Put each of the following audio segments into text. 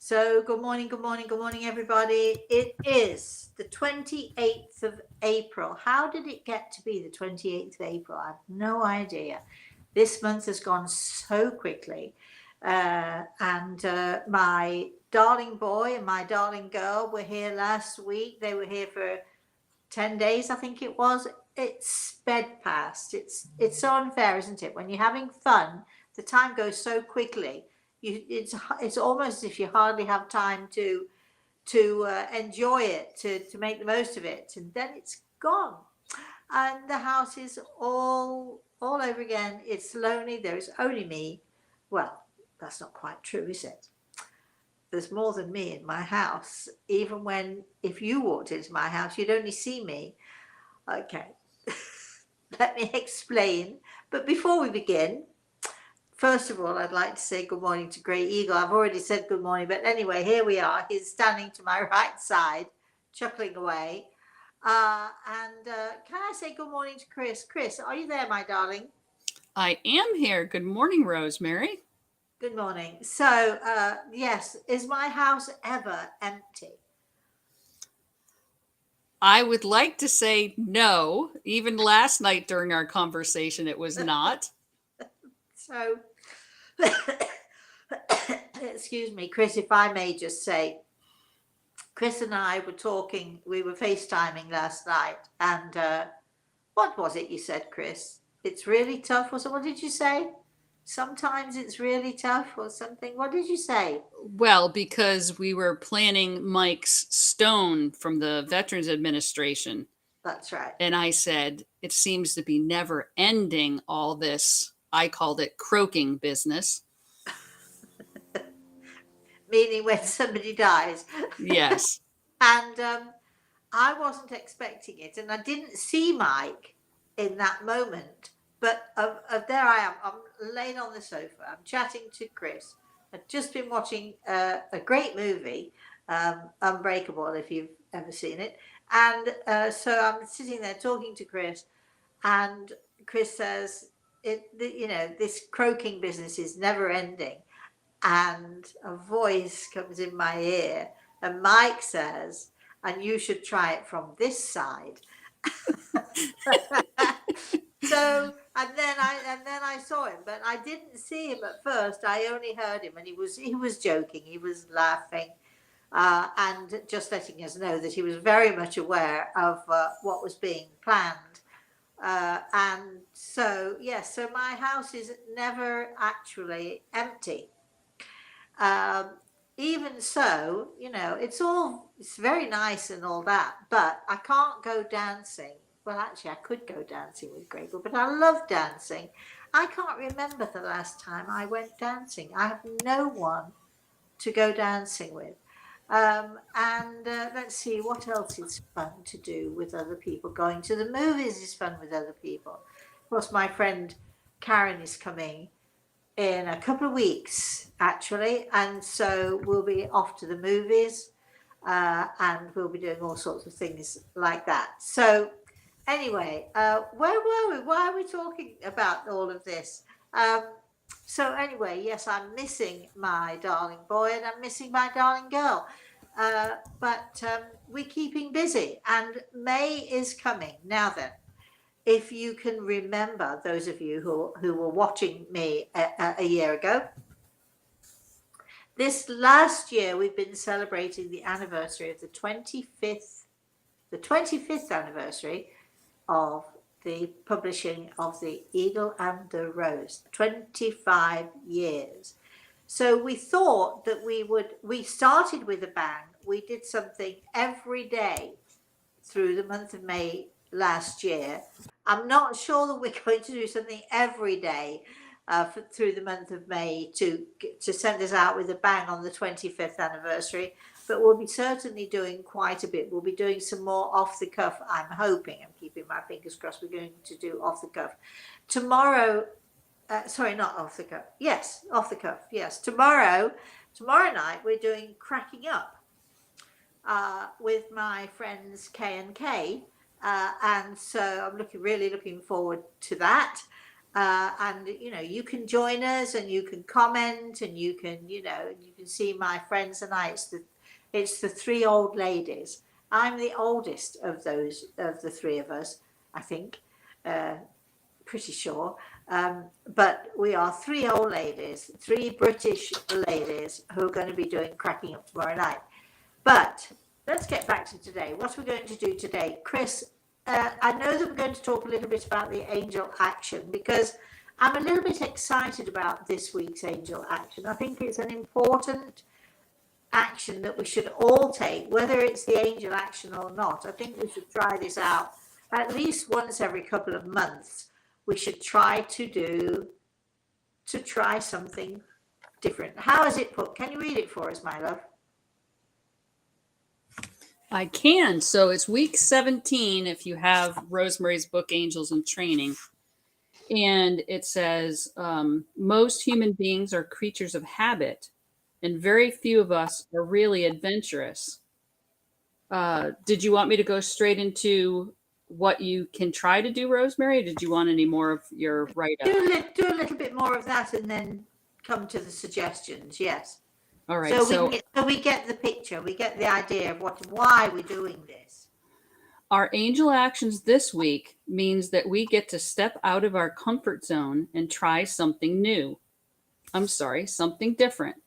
So, good morning, good morning, good morning, everybody. It is the 28th of April. How did it get to be the 28th of April? I have no idea. This month has gone so quickly. And my darling boy and my darling girl were here last week. They were here for 10 days, I think it was. It sped past. It's so unfair, isn't it? When you're having fun, the time goes so quickly. It's almost as if you hardly have time to enjoy it, to make the most of it, and then it's gone. And the house is all over again. It's lonely. There is only me. Well, that's not quite true, is it? There's more than me in my house. Even when, if you walked into my house, you'd only see me. Okay, let me explain. But before we begin, first of all, I'd like to say good morning to Grey Eagle. I've already said good morning, but anyway, here we are. He's standing to my right side, chuckling away. And can I say good morning to Chris? Chris, are you there, my darling? I am here. Good morning, Rosemary. Good morning. So, yes, is my house ever empty? I would like to say no. Even last night during our conversation, it was not. So, excuse me, Chris, if I may just say, Chris and I were talking, we were FaceTiming last night, and what was it you said, Chris? It's really tough, or so? What did you say? Sometimes it's really tough, or something. What did you say? Well, because we were planning Mike's stone from the Veterans Administration. That's right. And I said, it seems to be never ending, all this, I called it croaking business. Meaning when somebody dies. Yes. And I wasn't expecting it, and I didn't see Mike in that moment. But there I am. I'm laying on the sofa. I'm chatting to Chris. I've just been watching a great movie, Unbreakable, if you've ever seen it. And so I'm sitting there talking to Chris, and Chris says, this croaking business is never ending. And a voice comes in my ear, and Mike says, and you should try it from this side. So, and then I saw him, but I didn't see him at first. I only heard him, and he was joking, he was laughing, and just letting us know that he was very much aware of what was being planned. And so, yes, so my house is never actually empty. Um, Even so, it's very nice and all that, but I can't go dancing. Well, actually, I could go dancing with Gregor, but I love dancing. I can't remember the last time I went dancing. I have no one to go dancing with. And let's see, what else is fun to do with other people? Going to the movies is fun with other people. Of course, my friend Karen is coming in a couple of weeks, actually, and so we'll be off to the movies, and we'll be doing all sorts of things like that. So, anyway, where were we? Why are we talking about all of this? Um, so, anyway, yes, I'm missing my darling boy and I'm missing my darling girl. But we're keeping busy, and May is coming. Now then, if you can remember, those of you who were watching me a year ago, this last year we've been celebrating the anniversary of the 25th anniversary of the publishing of the Eagle and the Rose, 25 years. So we thought that we started with a bang. We did something every day through the month of May last year. I'm not sure that we're going to do something every day through the month of May to send us out with a bang on the 25th anniversary, but we'll be certainly doing quite a bit. We'll be doing some more off the cuff, I'm hoping. I'm keeping my fingers crossed we're going to do off the cuff. Tomorrow, sorry, not off the cuff. Yes, off the cuff. Yes, tomorrow night we're doing Cracking Up with my friends K and K, and so I'm really looking forward to that. And you can join us and you can comment and you can see my friends and I. It's the three old ladies. I'm the oldest of the three of us, I think, pretty sure. But we are three old ladies, three British ladies who are going to be doing Cracking Up tomorrow night. But let's get back to today. What we're going to do today, Chris, I know that we're going to talk a little bit about the angel action, because I'm a little bit excited about this week's angel action. I think it's an important action that we should all take, whether it's the angel action or not. I think we should try this out at least once every couple of months. We should try to try something different. How is it put? Can you read it for us, my love? I can. So it's week 17 if you have Rosemary's book, Angels in Training. And it says, most human beings are creatures of habit, and very few of us are really adventurous. Did you want me to go straight into what you can try to do, Rosemary? Or did you want any more of your write-up? Do a little bit more of that and then come to the suggestions. Yes. All right. So we get the picture. We get the idea of why we're doing this. Our angel actions this week means that we get to step out of our comfort zone and try something new. I'm sorry, something different.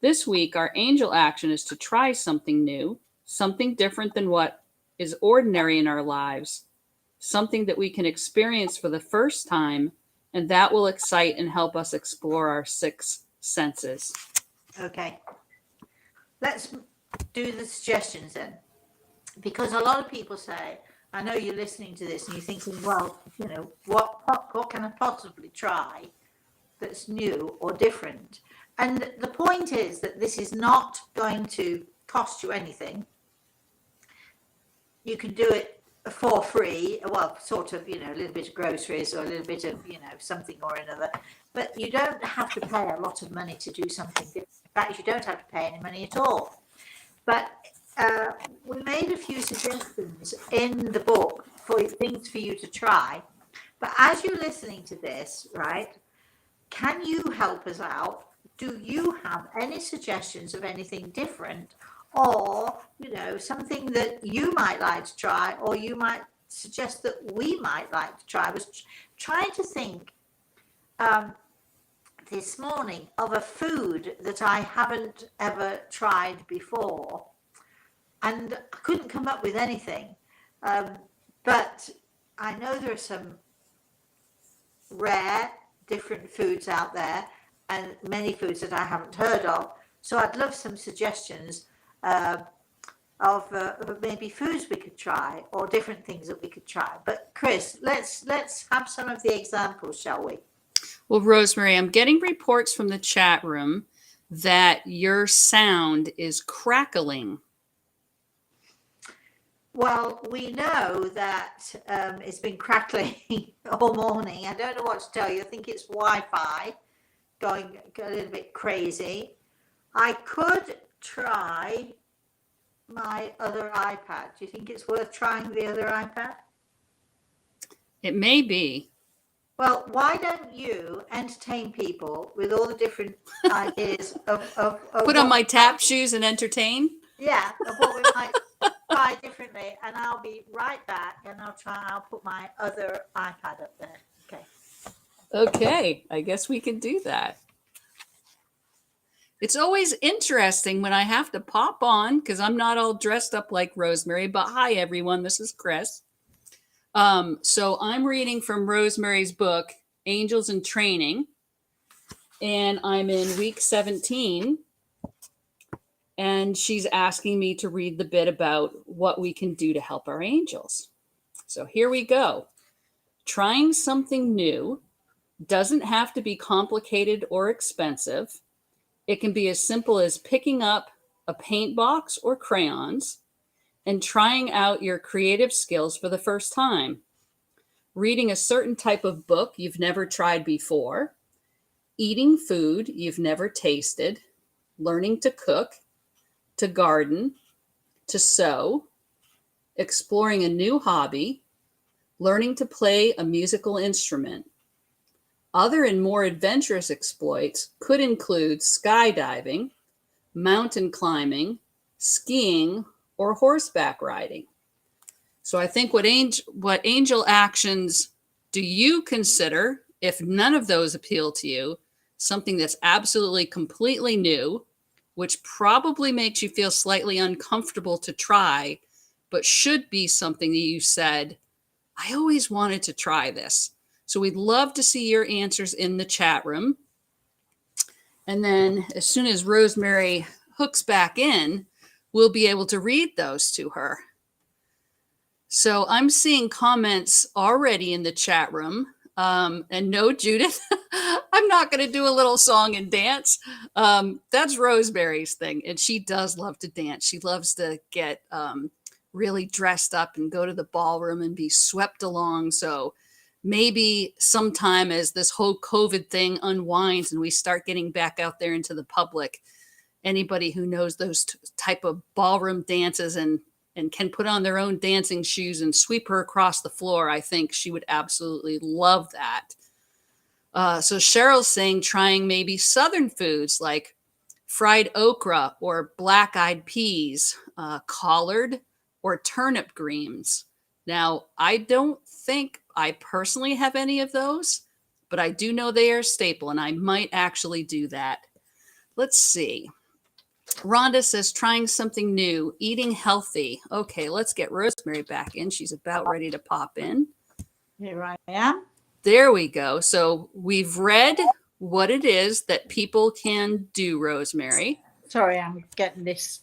This week, our angel action is to try something new, something different than what is ordinary in our lives, something that we can experience for the first time, and that will excite and help us explore our six senses. Okay. Let's do the suggestions then. Because a lot of people say, I know you're listening to this and you're thinking, well, what can I possibly try that's new or different? And the point is that this is not going to cost you anything. You can do it for free, well, sort of, a little bit of groceries or a little bit of, something or another. But you don't have to pay a lot of money to do something different. In fact, you don't have to pay any money at all. But we made a few suggestions in the book for things for you to try. But as you're listening to this, right, can you help us out? Do you have any suggestions of anything different, or something that you might like to try, or you might suggest that we might like to try? I was trying to think this morning of a food that I haven't ever tried before, and I couldn't come up with anything. But I know there are some rare, different foods out there, and many foods that I haven't heard of. So I'd love some suggestions of maybe foods we could try, or different things that we could try. But Chris, let's have some of the examples, shall we? Well, Rosemary, I'm getting reports from the chat room that your sound is crackling. Well, we know that it's been crackling all morning. I don't know what to tell you. I think it's Wi-Fi going a little bit crazy. I could try my other iPad. Do you think it's worth trying the other iPad? It may be. Well, why don't you entertain people with all the different ideas of put on my tap shoes and entertain? Yeah, of what we might try differently. And I'll be right back, and I'll put my other iPad up there. Okay. Okay, I guess we can do that. It's always interesting when I have to pop on, because I'm not all dressed up like Rosemary, but hi everyone, this is Chris. So I'm reading from Rosemary's book, Angels in Training, and I'm in week 17, and she's asking me to read the bit about what we can do to help our angels. So here we go. Trying something new doesn't have to be complicated or expensive. It can be as simple as picking up a paint box or crayons and trying out your creative skills for the first time. Reading a certain type of book you've never tried before. Eating food you've never tasted. Learning to cook, to garden, to sew. Exploring a new hobby. Learning to play a musical instrument. Other and more adventurous exploits could include skydiving, mountain climbing, skiing, or horseback riding. So I think what angel actions do you consider, if none of those appeal to you, something that's absolutely completely new, which probably makes you feel slightly uncomfortable to try, but should be something that you said, I always wanted to try this. So we'd love to see your answers in the chat room. And then as soon as Rosemary hooks back in, we'll be able to read those to her. So I'm seeing comments already in the chat room. And no, Judith, I'm not going to do a little song and dance. That's Rosemary's thing. And she does love to dance. She loves to get really dressed up and go to the ballroom and be swept along. So maybe sometime as this whole COVID thing unwinds and we start getting back out there into the public, anybody who knows those type of ballroom dances and can put on their own dancing shoes and sweep her across the floor, I think she would absolutely love that. So Cheryl's saying trying maybe Southern foods like fried okra or black-eyed peas, collard or turnip greens. Now, I don't think I personally have any of those, but I do know they are a staple, and I might actually do that. Let's see. Rhonda says trying something new, eating healthy. Okay, let's get Rosemary back in. She's about ready to pop in. Here I am. There we go. So we've read what it is that people can do, Rosemary. Sorry, I'm getting this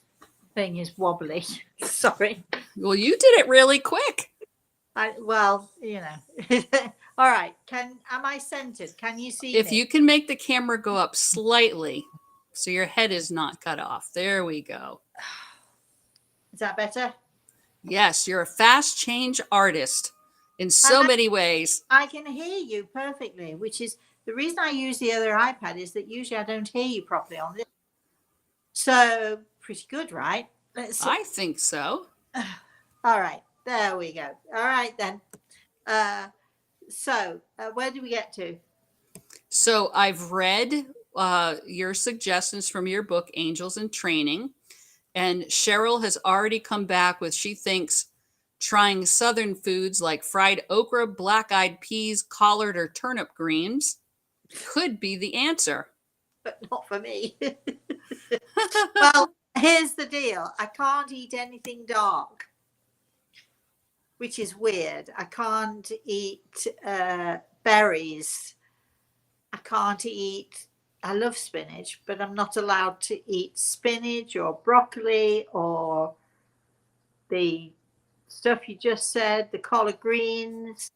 thing is wobbly. Sorry. Well, you did it really quick. Well, you know. All right. Am I centered? Can you see If me? you can make the camera go up slightly so your head is not cut off. There we go. Is that better? Yes, you're a fast change artist in so many ways. I can hear you perfectly, which is the reason I use the other iPad is that usually I don't hear you properly on this. So pretty good, right? I think so. All right. There we go. All right, then. So where do we get to? So I've read your suggestions from your book, Angels in Training. And Cheryl has already come back with, she thinks trying Southern foods like fried okra, black-eyed peas, collard, or turnip greens could be the answer. But not for me. Well, here's the deal. I can't eat anything dark, which is weird. I can't eat berries. I can't eat, I love spinach, but I'm not allowed to eat spinach or broccoli or the stuff you just said, the collard greens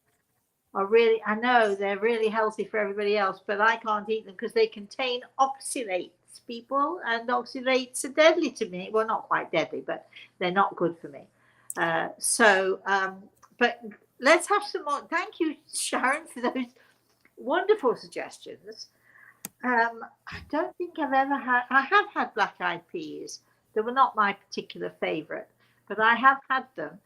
are really, I know they're really healthy for everybody else, but I can't eat them because they contain oxalates, people, and oxalates are deadly to me. Well, not quite deadly, but they're not good for me. But let's have some more. Thank you, Sharon, for those wonderful suggestions. I don't think I've ever had, I have had black-eyed peas. They were not my particular favorite, but I have had them.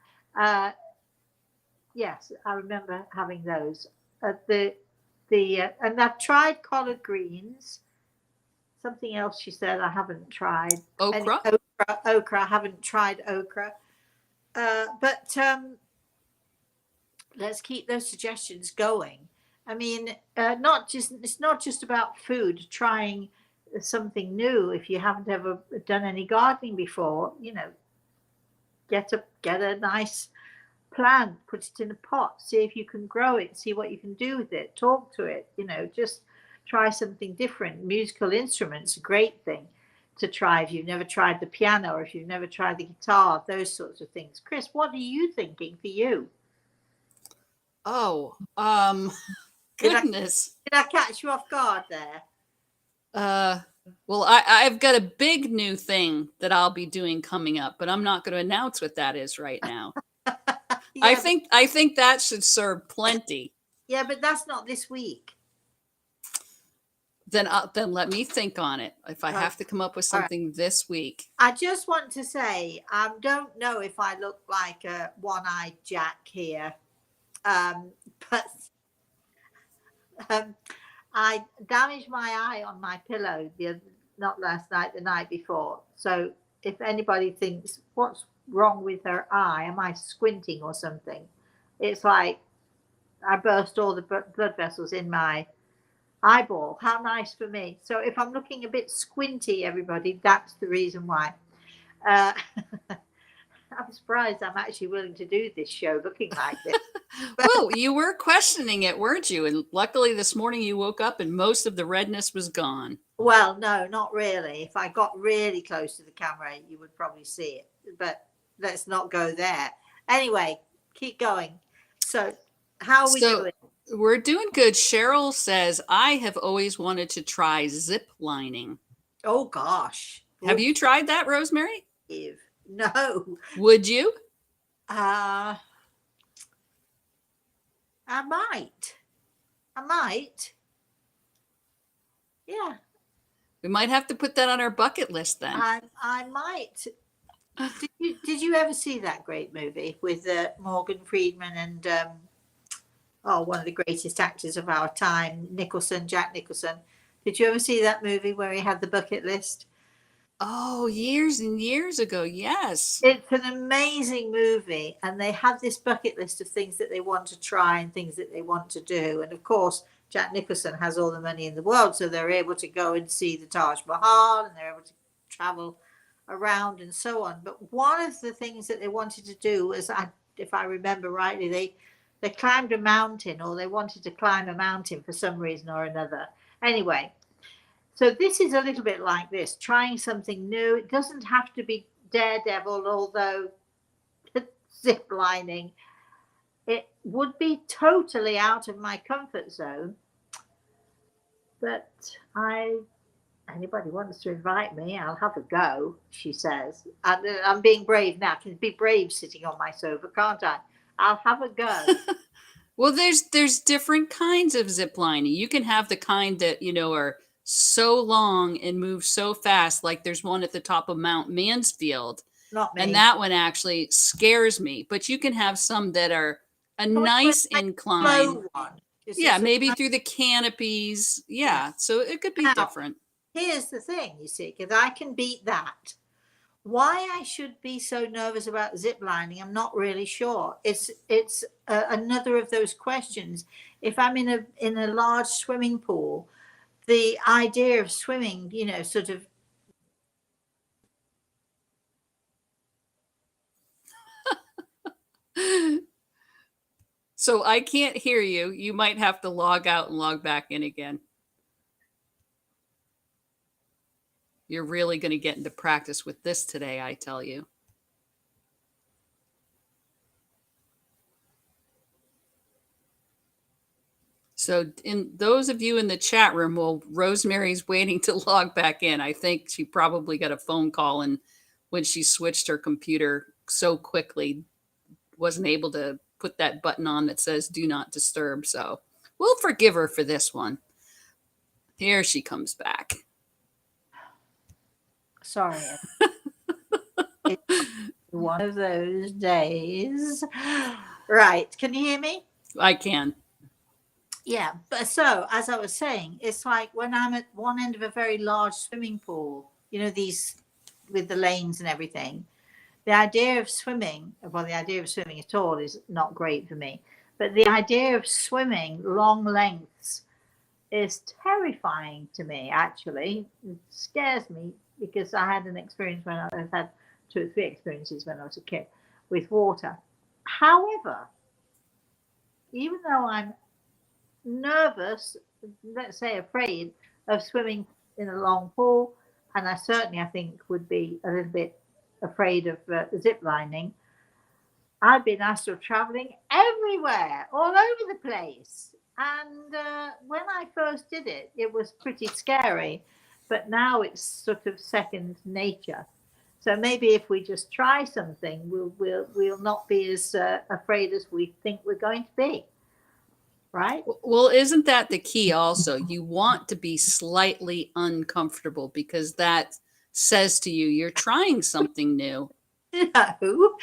Yes, I remember having those. And I've tried collard greens. Something else she said I haven't tried. Okra? Okra. I haven't tried okra. But let's keep those suggestions going. I mean, it's not just about food, trying something new. If you haven't ever done any gardening before, you know, get a nice plant, put it in a pot, see if you can grow it, see what you can do with it, talk to it, you know, just try something different. Musical instruments, a great thing to try if you've never tried the piano or if you've never tried the guitar, those sorts of things. Chris, what are you thinking for you? Oh, goodness. Did I catch you off guard there? Well, I've got a big new thing that I'll be doing coming up, but I'm not going to announce what that is right now. Yeah, I think that should serve plenty. Yeah, but that's not this week. Then let me think on it. If I have to come up with something this week. I just want to say, I don't know if I look like a one-eyed Jack here, but I damaged my eye on my pillow not last night, the night before. So if anybody thinks, what's wrong with her eye? Am I squinting or something? It's like I burst all the blood vessels in my eyeball. How nice for me. So if I'm looking a bit squinty, everybody, that's the reason why. Uh, I'm surprised I'm actually willing to do this show looking like this. Well, you were questioning it, weren't you? And luckily this morning you woke up and most of the redness was gone. Well, no, not really. If I got really close to the camera, you would probably see it. But let's not go there. Anyway, keep going. So, how are we doing? We're doing good. Cheryl says, I have always wanted to try zip lining. Oh, gosh. Have you tried that, Rosemary? No. Would you? I might. Yeah. We might have to put that on our bucket list then. I might. Did you ever see that great movie with Morgan Freeman and one of the greatest actors of our time, Jack Nicholson? Did you ever see that movie where he had the bucket list? Oh, years and years ago, yes. It's an amazing movie, and they have this bucket list of things that they want to try and things that they want to do. And of course, Jack Nicholson has all the money in the world, so they're able to go and see the Taj Mahal, and they're able to travel around and so on. But one of the things that they wanted to do was, if I remember rightly, they climbed a mountain, or they wanted to climb a mountain for some reason or another. Anyway, so this is a little bit like this, trying something new. It doesn't have to be daredevil, although zip lining, it would be totally out of my comfort zone. But anybody wants to invite me, I'll have a go, she says. I'm being brave now. I can be brave sitting on my sofa, can't I? I'll have a go. Well, there's different kinds of zip lining. You can have the kind that, are so long and move so fast. Like there's one at the top of Mount Mansfield. Not me. And that one actually scares me. But you can have some that are a nice incline. Yeah, maybe through the canopies. Yeah, so it could be different. Here's the thing, you see, because I can beat that. Why I should be so nervous about zip lining, I'm not really sure. It's another of those questions. If I'm in a large swimming pool, the idea of swimming, sort of. So I can't hear you. You might have to log out and log back in again. You're really going to get into practice with this today, I tell you. So in those of you in the chat room, well, Rosemary's waiting to log back in. I think she probably got a phone call, and when she switched her computer so quickly, wasn't able to put that button on that says do not disturb. So we'll forgive her for this one. Here she comes back. Sorry. It's one of those days. Right. Can you hear me? I can. Yeah. But so, as I was saying, it's like when I'm at one end of a very large swimming pool, these with the lanes and everything. The idea of swimming at all is not great for me. But the idea of swimming long lengths is terrifying to me, actually. It scares me because I had an experience I've had 2 or 3 experiences when I was a kid with water. However, even though I'm nervous, let's say afraid of swimming in a long pool, and I think would be a little bit afraid of zip lining, I've been astral traveling everywhere, all over the place. And when I first did it, it was pretty scary, but now it's sort of second nature. So maybe if we just try something, we'll not be as afraid as we think we're going to be. Right? Well, isn't that the key also? You want to be slightly uncomfortable because that says to you, you're trying something new. No.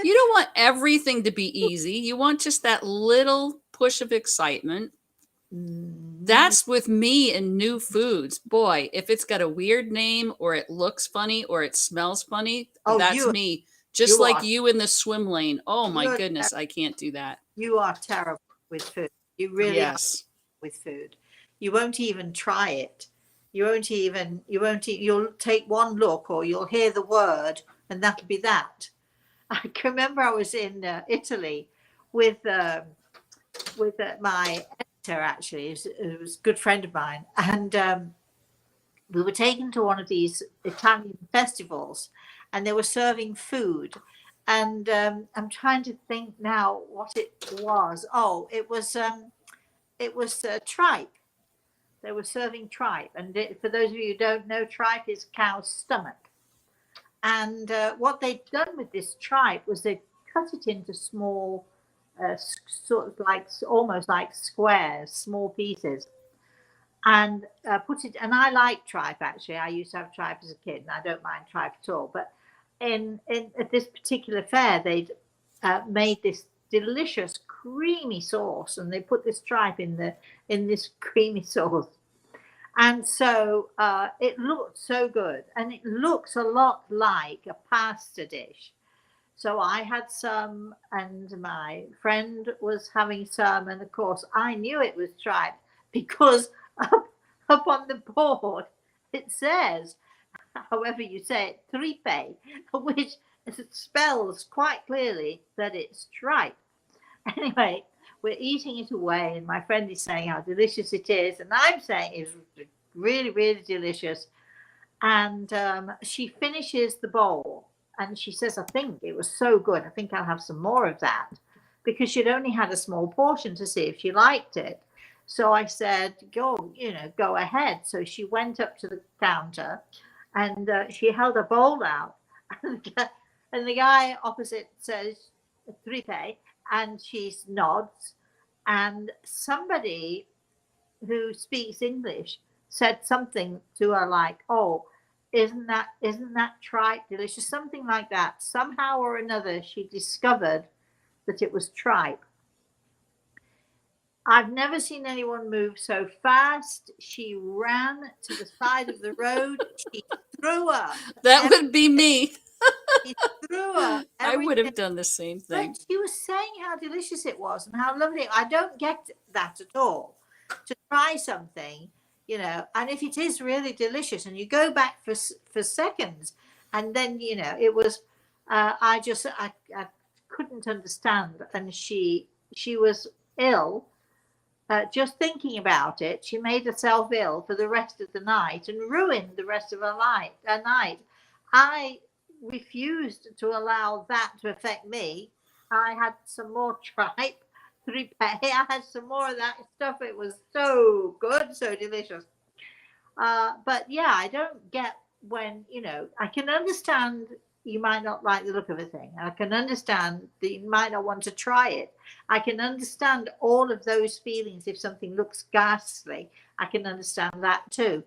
You don't want everything to be easy. You want just that little push of excitement. That's with me and new foods. Boy, if it's got a weird name or it looks funny or it smells funny, Oh, that's me. Just you like are you in the swim lane. Oh my you're goodness, I can't do that. you are terrible with food. You really are Yes. with food. You won't even try it. You'll take one look or you'll hear the word and that'll be that. I can remember I was in Italy with my editor, actually. It was a good friend of mine. And we were taken to one of these Italian festivals and they were serving food. And I'm trying to think now what it was. Oh, it was tripe. They were serving tripe. And for those of you who don't know, tripe is cow's stomach. And what they'd done with this tripe was they cut it into small, sort of like almost like squares, small pieces, and put it. And I like tripe actually. I used to have tripe as a kid, and I don't mind tripe at all. But in at this particular fair, they'd made this delicious creamy sauce, and they put this tripe in this creamy sauce. And so it looked so good, and it looks a lot like a pasta dish. So I had some, and my friend was having some, and of course I knew it was tripe because up on the board it says, however you say it, tripe, which spells quite clearly that it's tripe. Anyway, we're eating it away, and my friend is saying how delicious it is, and I'm saying it's really, really delicious. And she finishes the bowl, and she says, "I think it was so good. I think I'll have some more of that," because she'd only had a small portion to see if she liked it. So I said, go ahead. So she went up to the counter, and she held a bowl out, and the guy opposite says, "Tripe," and she nods, and somebody who speaks English said something to her like, "Oh, isn't that tripe delicious?" Something like that. Somehow or another, she discovered that it was tripe. I've never seen anyone move so fast. She ran to the side of the road. She threw up. That would be me. She threw up I would everything. have done the same thing. But she was saying how delicious it was and how lovely. I don't get that at all. To try something, and if it is really delicious, and you go back for seconds, and then it was. I couldn't understand, and she was ill. Just thinking about it, she made herself ill for the rest of the night and ruined the rest of her night. I refused to allow that to affect me. I had some more tripe, I had some more of that stuff. It was so good, so delicious. But yeah, I don't get when, I can understand you might not like the look of a thing. I can understand that you might not want to try it. I can understand all of those feelings if something looks ghastly. I can understand that too.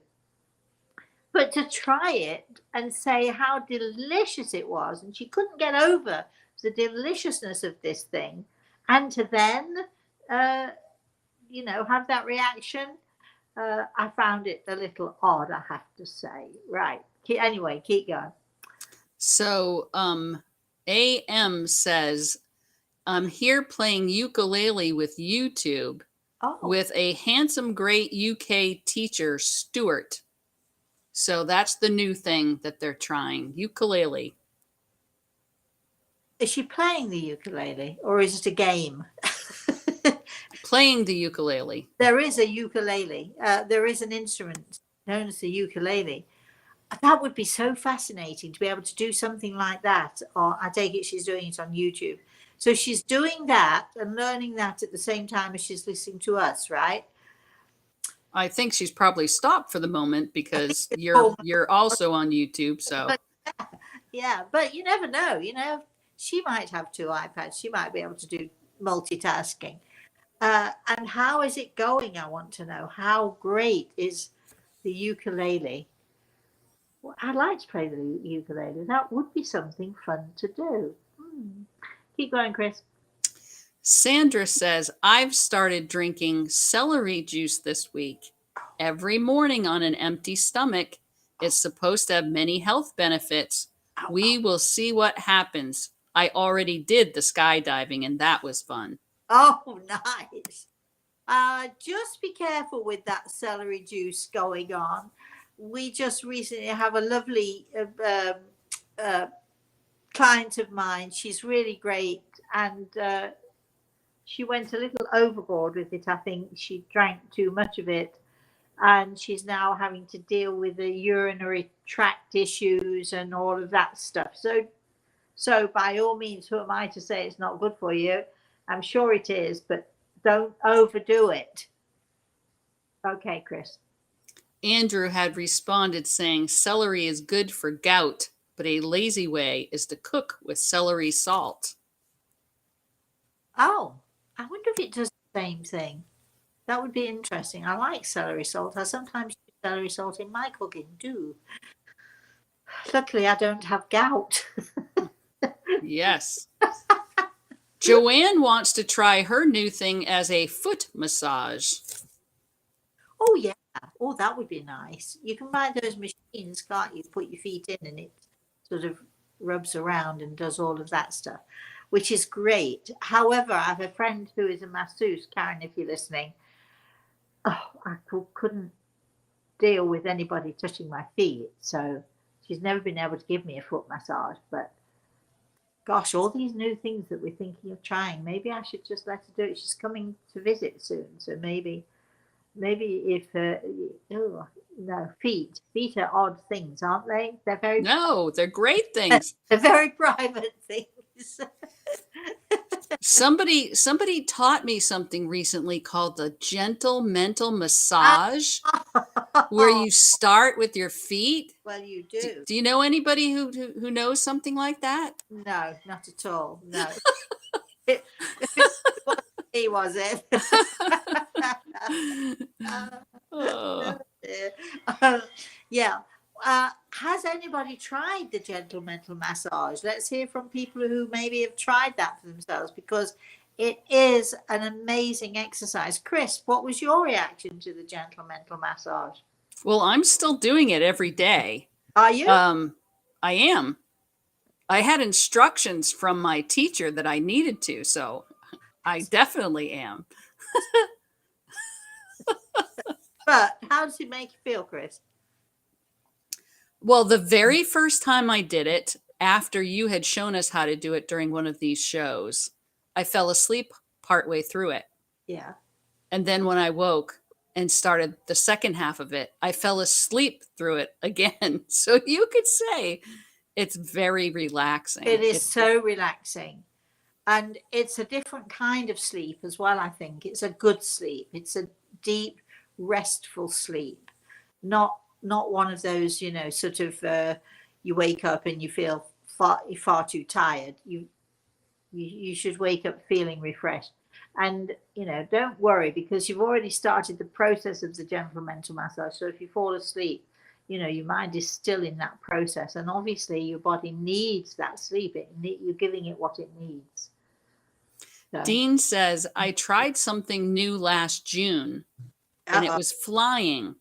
But to try it and say how delicious it was, and she couldn't get over the deliciousness of this thing, and to then, have that reaction, I found it a little odd, I have to say. Right. Anyway, keep going. So, AM says, "I'm here playing ukulele with YouTube Oh, with a handsome, great UK teacher, Stuart." So that's the new thing that they're trying, ukulele. is she playing the ukulele or is it a game? Playing the ukulele. There is a ukulele. There is an instrument known as the ukulele. That would be so fascinating to be able to do something like that. Or I take it she's doing it on YouTube. So she's doing that and learning that at the same time as she's listening to us, right? I think she's probably stopped for the moment because Oh, you're also on YouTube. So but yeah, but you never know. She might have two iPads. She might be able to do multitasking. And how is it going? I want to know. How great is the ukulele? Well, I'd like to play the ukulele. That would be something fun to do. Keep going, Chris. Sandra says, I've started drinking celery juice this week. Every morning on an empty stomach. It's supposed to have many health benefits. Ow, We will see what happens. I already did the skydiving and that was fun. oh, nice. Just be careful with that celery juice going on. We just recently have a lovely client of mine. She's really great, and she went a little overboard with it. I think she drank too much of it, and she's now having to deal with the urinary tract issues and all of that stuff. So by all means, who am I to say it's not good for you? I'm sure it is, but don't overdo it. Okay, Chris. Andrew had responded saying celery is good for gout, but a lazy way is to cook with celery salt. Oh, I wonder if it does the same thing. That would be interesting. I like celery salt. I sometimes use celery salt in my cooking too. Luckily, I don't have gout. Yes. Joanne wants to try her new thing as a foot massage. Oh, yeah. Oh, that would be nice. You can buy those machines, can't you? Put your feet in and it sort of rubs around and does all of that stuff, which is great. However, I have a friend who is a masseuse, Karen, if you're listening. Oh, I couldn't deal with anybody touching my feet. So she's never been able to give me a foot massage. But gosh, all these new things that we're thinking of trying, maybe I should just let her do it. She's coming to visit soon. So maybe if oh no, feet are odd things, aren't they? No, they're great things. They're very private things. Somebody taught me something recently called the gentle mental massage, where you start with your feet. Well, you do. Do you know anybody who knows something like that? No, not at all. No. He was it. Oh. Yeah. Has anybody tried the gentle mental massage? Let's hear from people who maybe have tried that for themselves, because it is an amazing exercise. Chris, what was your reaction to the gentle mental massage? Well, I'm still doing it every day. Are you? I am. I had instructions from my teacher that I needed to, so I definitely am. But how does it make you feel, Chris? Well, the very first time I did it, after you had shown us how to do it during one of these shows, I fell asleep partway through it. Yeah. And then when I woke and started the second half of it, I fell asleep through it again. So you could say it's very relaxing. It is so relaxing. And it's a different kind of sleep as well, I think. It's a good sleep. It's a deep, restful sleep. Not one of those, sort of you wake up and you feel far too tired. You should wake up feeling refreshed. And, don't worry, because you've already started the process of the gentle mental massage. So if you fall asleep, your mind is still in that process. And obviously your body needs that sleep. You're giving it what it needs. So. Dean says, I tried something new last June and it was flying.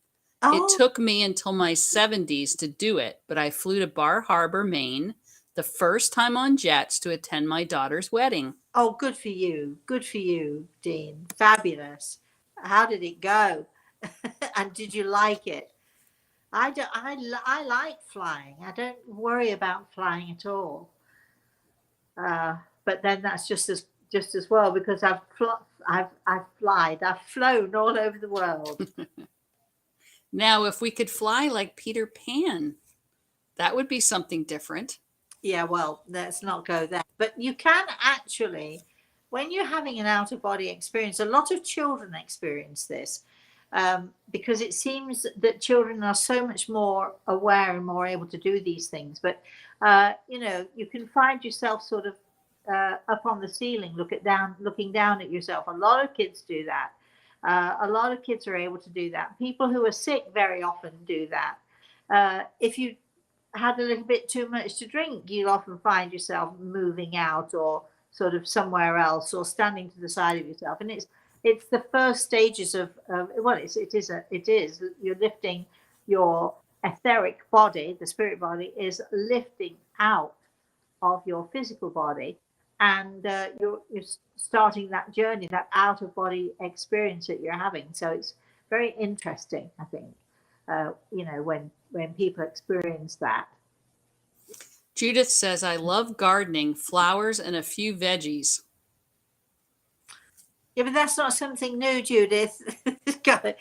Oh. It took me until my 70s to do it, but I flew to Bar Harbor, Maine, the first time on jets to attend my daughter's wedding. Oh, good for you. Good for you, Dean. Fabulous. How did it go? And did you like it? I like flying. I don't worry about flying at all. But then that's just as well, because I've flown all over the world. Now, if we could fly like Peter Pan, that would be something different. Yeah, well, let's not go there. But you can actually, when you're having an out-of-body experience, a lot of children experience this, because it seems that children are so much more aware and more able to do these things. But, you can find yourself sort of up on the ceiling, looking down at yourself. A lot of kids do that. A lot of kids are able to do that. People who are sick very often do that. If you had a little bit too much to drink, you'll often find yourself moving out or sort of somewhere else or standing to the side of yourself. And it's the first stages of well, it is you're lifting your etheric body, the spirit body is lifting out of your physical body, and you're starting that journey, that out of body experience that you're having. So it's very interesting, I think, when people experience that. Judith says, I love gardening, flowers, and a few veggies. Yeah, but that's not something new, Judith. you got to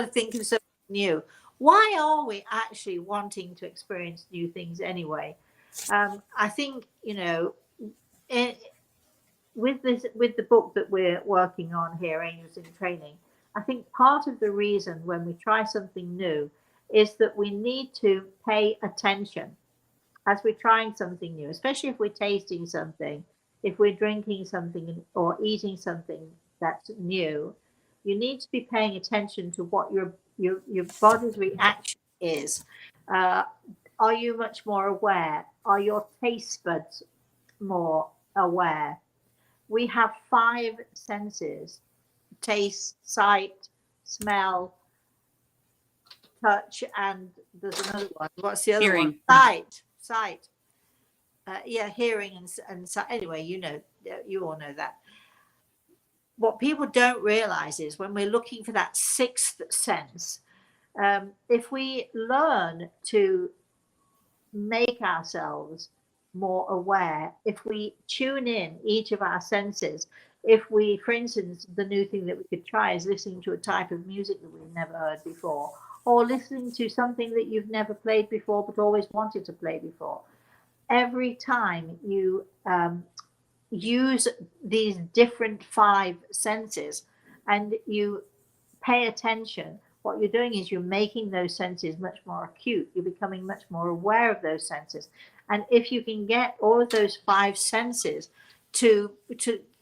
think of something new. Why are we actually wanting to experience new things anyway? I think, with the book that we're working on here, Angels in Training, I think part of the reason when we try something new is that we need to pay attention as we're trying something new, especially if we're tasting something, if we're drinking something or eating something that's new. You need to be paying attention to what your body's reaction is. Are you much more aware? Are your taste buds more aware? We have 5 senses: taste, sight, smell, touch, and there's another one. What's the other Hearing. one? Sight. Hearing and sight. Anyway, you all know that. What people don't realize is when we're looking for that 6th sense, if we learn to make ourselves more aware, if we tune in each of our senses, if we, for instance, the new thing that we could try is listening to a type of music that we've never heard before, or listening to something that you've never played before but always wanted to play before. Every time you use these different 5 senses and you pay attention, what you're doing is you're making those senses much more acute. You're becoming much more aware of those senses. And if you can get all of those 5 senses to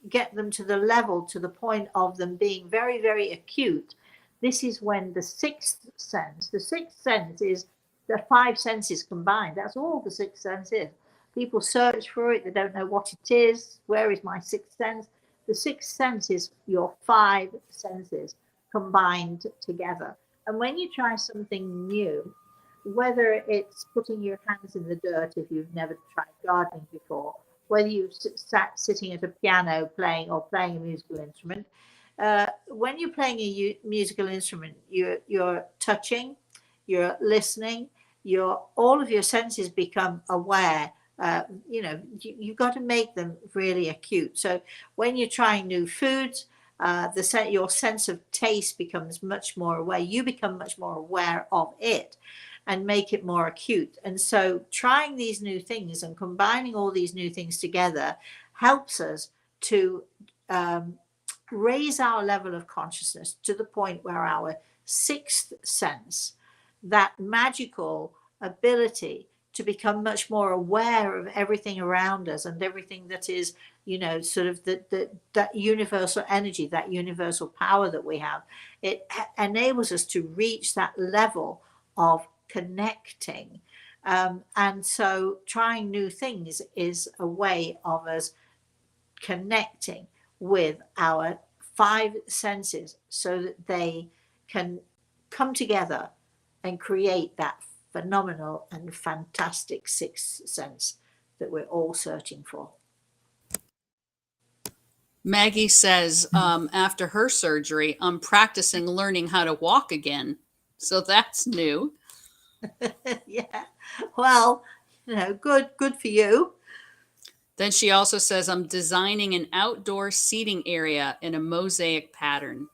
get them to the level, to the point of them being very, very acute, this is when the 6th sense is the 5 senses combined. That's all the 6th sense is. People search for it. They don't know what it is. Where is my 6th sense? The 6th sense is your 5 senses combined together. And when you try something new, whether it's putting your hands in the dirt if you've never tried gardening before, whether you've sat sitting at a piano playing a musical instrument, when you're playing a musical instrument, you're touching, you're listening, all of your senses become aware. You've got to make them really acute. So when you're trying new foods, your sense of taste becomes much more aware. You become much more aware of it and make it more acute. And so trying these new things and combining all these new things together helps us to raise our level of consciousness to the point where our 6th sense, that magical ability to become much more aware of everything around us and everything that is, sort of that universal energy, that universal power that we have, it enables us to reach that level of connecting. And so trying new things is a way of us connecting with our 5 senses so that they can come together and create that phenomenal and fantastic 6th sense that we're all searching for. Maggie says, after her surgery, I'm practicing learning how to walk again. So that's new. Yeah. Well, good for you. Then she also says, I'm designing an outdoor seating area in a mosaic pattern.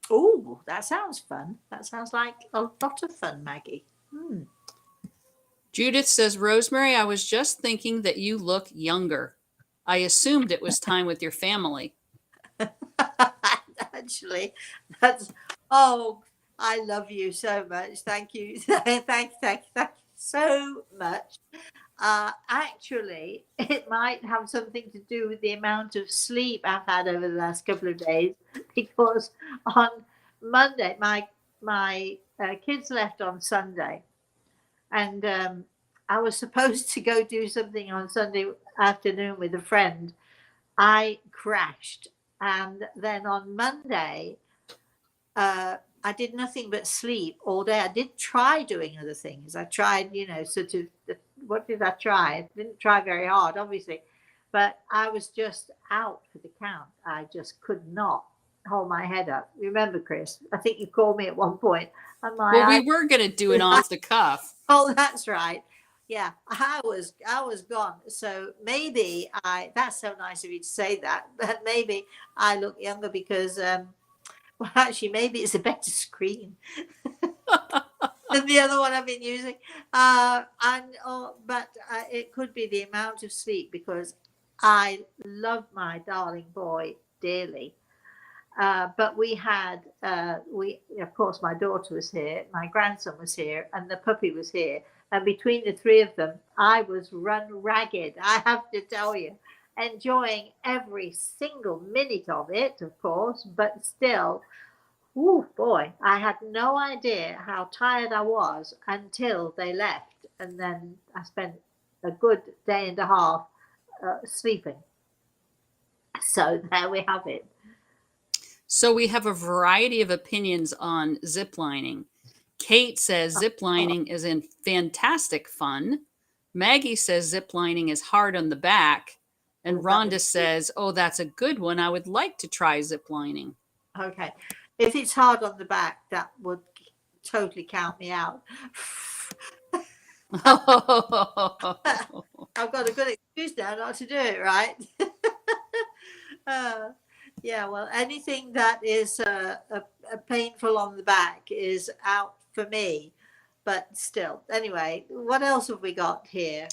Oh, that sounds fun. That sounds like a lot of fun, Maggie. Judith says, Rosemary, I was just thinking that you look younger. I assumed it was time with your family. Actually, I love you so much. Thank you. Thank you so much. Actually, it might have something to do with the amount of sleep I've had over the last couple of days, because on Monday, my kids left on Sunday, and I was supposed to go do something on Sunday afternoon with a friend, I crashed. And then on Monday, I did nothing but sleep all day. I did try doing other things. I tried, sort of, what did I try? I didn't try very hard, obviously, but I was just out for the count. I just could not hold my head up. Remember, Chris? I think you called me at one point, and my Well, we eyes. were going to do it off the cuff. Oh, that's right. Yeah, I was gone. So maybe that's so nice of you to say that, but maybe I look younger because well, actually, maybe it's a better screen than the other one I've been using. But it could be the amount of sleep because I love my darling boy dearly. But of course, my daughter was here, my grandson was here, and the puppy was here. And between the three of them, I was run ragged, I have to tell you, enjoying every single minute of it, of course, but still. Oh boy, I had no idea how tired I was until they left. And then I spent a good day and a half sleeping. So there we have it. So we have a variety of opinions on ziplining. Kate says ziplining is in fantastic fun. Maggie says ziplining is hard on the back. And Rhonda says, oh, that's a good one. I would like to try ziplining. Okay. If it's hard on the back, that would totally count me out. I've got a good excuse now not to do it, right? Yeah, well, anything that is a painful on the back is out for me. But still, anyway, what else have we got here?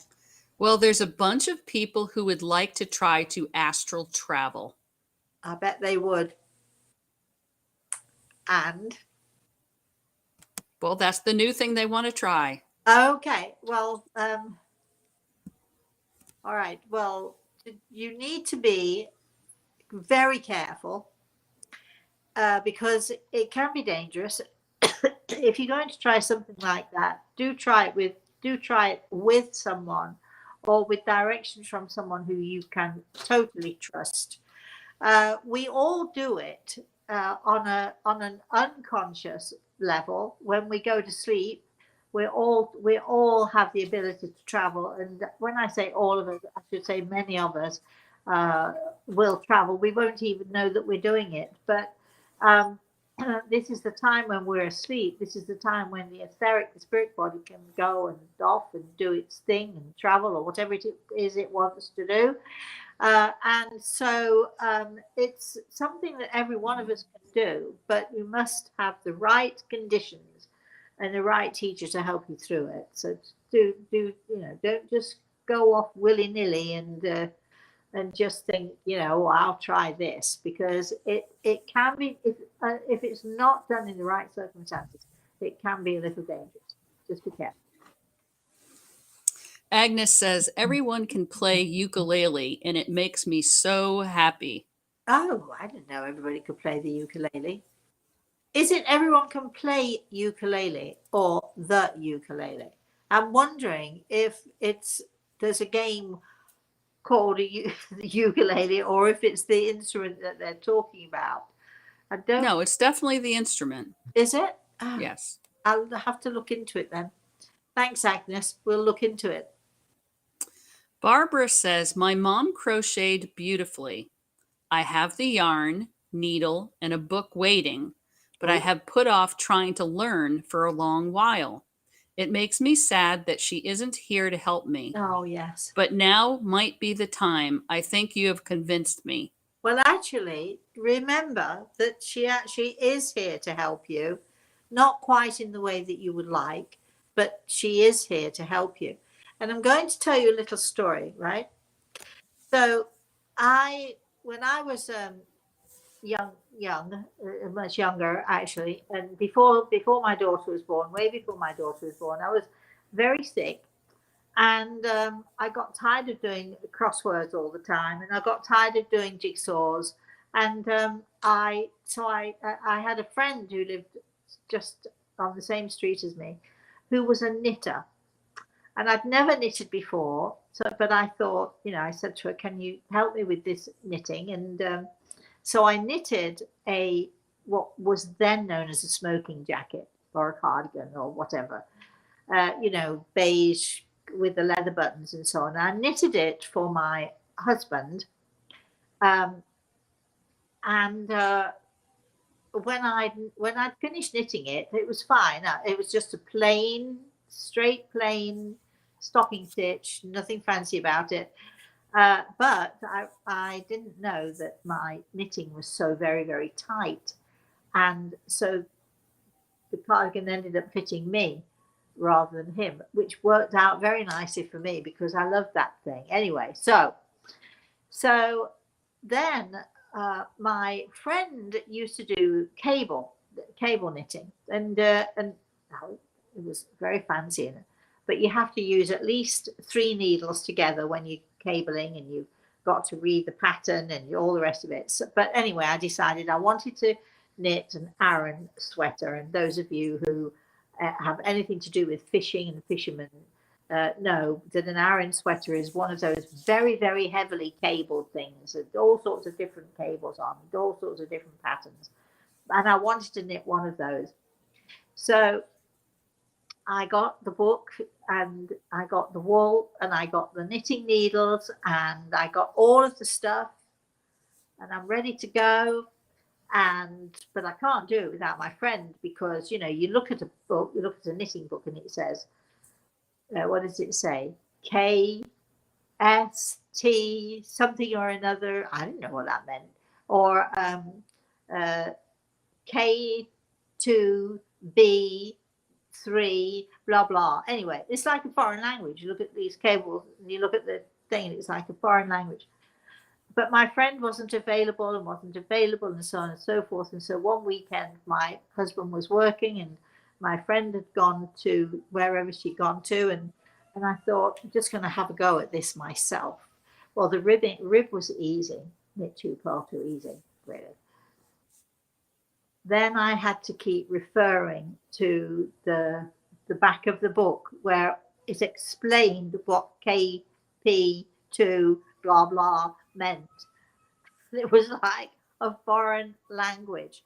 Well, there's a bunch of people who would like to try to astral travel. I bet they would. And? Well, that's the new thing they want to try. Okay, well, all right. Well, you need to be very careful because it can be dangerous. If you're going to try something like that, do try it with someone or with directions from someone who you can totally trust. We all do it on an unconscious level when we go to sleep. We all have the ability to travel, and when I say all of us, I should say many of us will travel. We won't even know that we're doing it, but this is the time when we're asleep. This is the time when the etheric, the spirit body, can go and off and do its thing and travel or whatever it is it wants to do. And so it's something that every one of us can do, but we must have the right conditions and the right teacher to help you through it. So don't just go off willy nilly and just think, I'll try this, because it can be, if it's not done in the right circumstances, it can be a little dangerous. Just be careful. Agnes says, everyone can play ukulele and it makes me so happy. Oh, I didn't know everybody could play the ukulele. Is it everyone can play ukulele or the ukulele? I'm wondering if there's a game called the ukulele or if it's the instrument that they're talking about. No, it's definitely the instrument. Is it? Yes. I'll have to look into it then. Thanks, Agnes. We'll look into it. Barbara says, my mom crocheted beautifully. I have the yarn, needle, and a book waiting, but I have put off trying to learn for a long while. It makes me sad that she isn't here to help me. Oh, yes. But now might be the time. I think you have convinced me. Well, actually, remember that she actually is here to help you. Not quite in the way that you would like, but she is here to help you. And I'm going to tell you a little story, right? So when I was much younger actually, and before my daughter was born, way before my daughter was born, I was very sick, and I got tired of doing crosswords all the time, and I got tired of doing jigsaws, and I had a friend who lived just on the same street as me, who was a knitter. And I'd never knitted before. So, but I thought, you know, I said to her, can you help me with this knitting? And so I knitted what was then known as a smoking jacket or a cardigan or whatever, you know, beige with the leather buttons and so on. I knitted it for my husband. And when I'd finished knitting it, it was fine. It was just a straight plain stocking stitch, nothing fancy about it. But I didn't know that my knitting was so very, very tight. And so the cardigan ended up fitting me rather than him, which worked out very nicely for me because I love that thing. Anyway, so then my friend used to do cable knitting, and oh, it was very fancy, but you have to use at least 3 needles together when you're cabling, and you've got to read the pattern and all the rest of it. So, but anyway, I decided I wanted to knit an Aran sweater, and those of you who have anything to do with fishing and fishermen know that an Aran sweater is one of those very, very heavily cabled things, with all sorts of different cables on, all sorts of different patterns. And I wanted to knit one of those. So I got the book, and I got the wool, and I got the knitting needles, and I got all of the stuff, and I'm ready to go. But I can't do it without my friend, because, you know, you look at a book, you look at a knitting book, and it says, what does it say? KST something or another. I didn't know what that meant. Or K2B3 blah blah. Anyway, it's like a foreign language. You look at these cables and you look at the thing, and it's like a foreign language. But my friend wasn't available and so on and so forth. And so one weekend my husband was working, and my friend had gone to wherever she'd gone to, and I thought, I'm just going to have a go at this myself. Well, the rib was easy, knit 2 purl 2 easy, really. Then I had to keep referring to the back of the book where it explained what KP2 blah blah meant. It was like a foreign language.